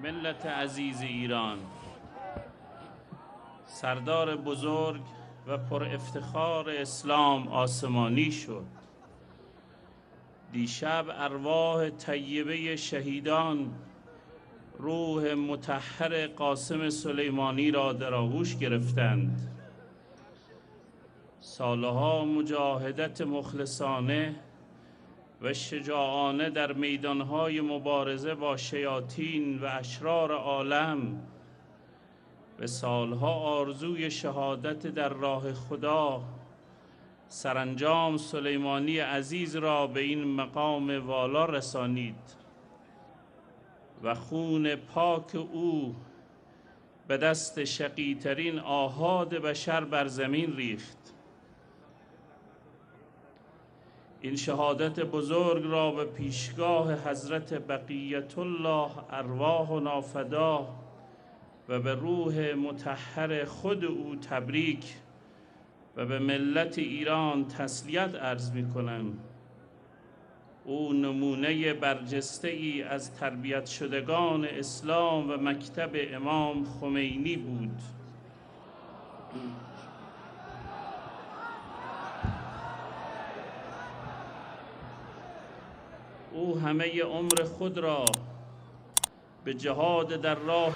ملت عزیز ایران، سردار بزرگ و پر افتخار اسلام آسمانی شد. دیشب ارواح طیبه شهیدان روح مطهر قاسم سلیمانی را در آغوش گرفتند. سالها مجاهدت مخلصانه و شجاعانه در میدانهای مبارزه با شیاطین و اشرار عالم و سالها آرزوی شهادت در راه خدا، سرانجام سلیمانی عزیز را به این مقام والا رسانید و خون پاک او به دست شقی‌ترین آحاد بشر بر زمین ریخت. این شهادت بزرگ را به پیشگاه حضرت بقیت الله ارواحنا فدا و به روح مطهر خود او تبریک و به ملت ایران تسلیت عرض می کنم. او نمونه برجسته ای از تربیت شدگان اسلام و مکتب امام خمینی بود. او همه عمر خود را به جهاد در راه